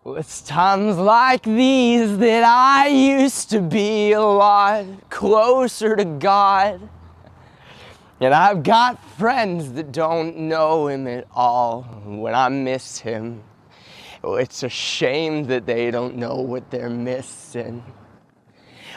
Well, it's times like these that I used to be a lot closer to God. And I've got friends that don't know him at all when I miss him. Well, it's a shame that they don't know what they're missing.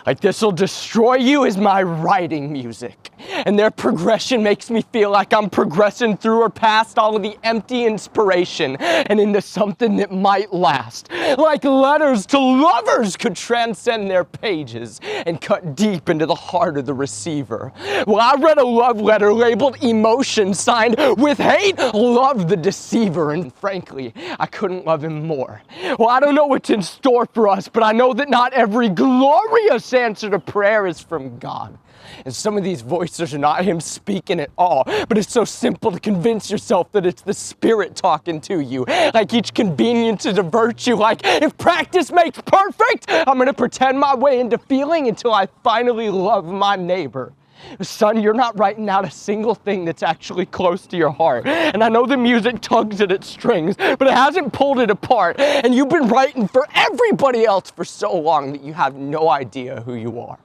Like This'll Destroy You is my writing music. And their progression makes me feel like I'm progressing through or past all of the empty inspiration and into something that might last. Like letters to lovers could transcend their pages and cut deep into the heart of the receiver. Well, I read a love letter labeled emotion, signed with hate, love the deceiver. And frankly, I couldn't love him more. Well, I don't know what's in store for us, but I know that not every glorious answer to prayer is from God. And some of these voices are not him speaking at all, but it's so simple to convince yourself that it's the Spirit talking to you. Like each convenience is a virtue. Like if practice makes perfect, I'm going to pretend my way into feeling until I finally love my neighbor. Son, you're not writing out a single thing that's actually close to your heart. And I know the music tugs at its strings, but it hasn't pulled it apart. And you've been writing for everybody else for so long that you have no idea who you are.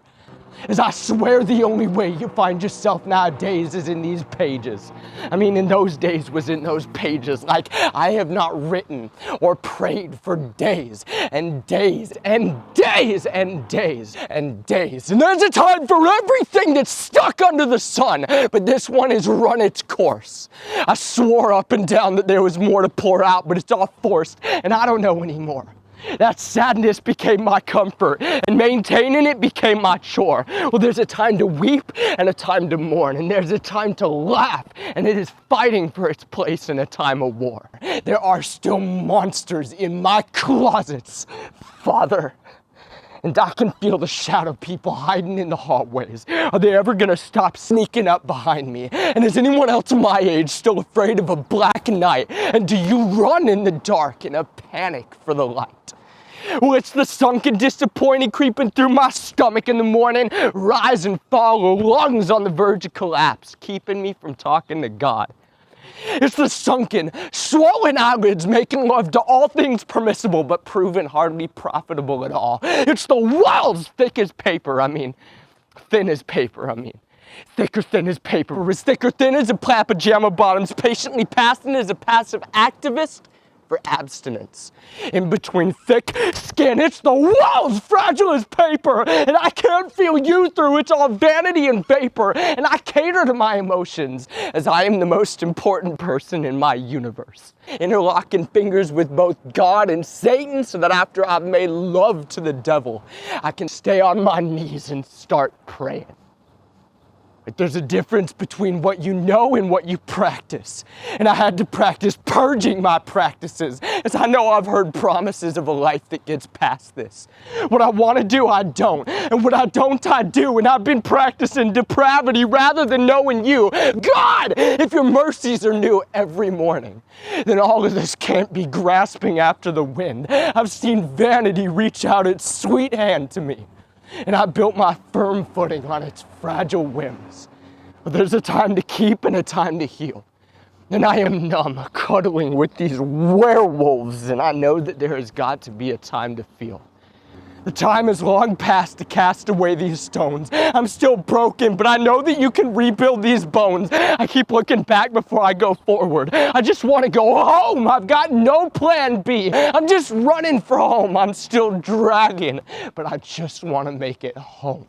As I swear the only way you find yourself nowadays is in these pages. I mean, in those days was in those pages. Like, I have not written or prayed for days and days and days and days and days. And there's a time for everything that's stuck under the sun, but this one has run its course. I swore up and down that there was more to pour out, but it's all forced, and I don't know anymore. That sadness became my comfort, and maintaining it became my chore. Well, there's a time to weep and a time to mourn, and there's a time to laugh, and it is fighting for its place in a time of war. There are still monsters in my closets, Father. And I can feel the shadow people hiding in the hallways. Are they ever gonna stop sneaking up behind me? And is anyone else my age still afraid of a black night? And do you run in the dark in a panic for the light? Well, it's the sunken disappointing creeping through my stomach in the morning, rise and fall, lungs on the verge of collapse, keeping me from talking to God. It's the sunken, swollen eyelids making love to all things permissible but proven hardly profitable at all. It's the walls thick as paper, thin as paper, thick or thin as paper, as thick or thin as a plaid pajama bottoms, patiently passing as a passive activist for abstinence. In between thick skin, it's the walls fragile as paper, and I can't feel you through. It's all vanity and vapor, and I cater to my emotions as I am the most important person in my universe. Interlocking fingers with both God and Satan so that after I've made love to the devil, I can stay on my knees and start praying. But there's a difference between what you know and what you practice. And I had to practice purging my practices, as I know I've heard promises of a life that gets past this. What I want to do, I don't. And what I don't, I do. And I've been practicing depravity rather than knowing you. God, if your mercies are new every morning, then all of this can't be grasping after the wind. I've seen vanity reach out its sweet hand to me, and I built my firm footing on its fragile whims. But there's a time to keep and a time to heal. And I am numb, cuddling with these werewolves, and I know that there has got to be a time to feel. The time is long past to cast away these stones. I'm still broken, but I know that you can rebuild these bones. I keep looking back before I go forward. I just want to go home. I've got no plan B. I'm just running for home. I'm still dragging, but I just want to make it home.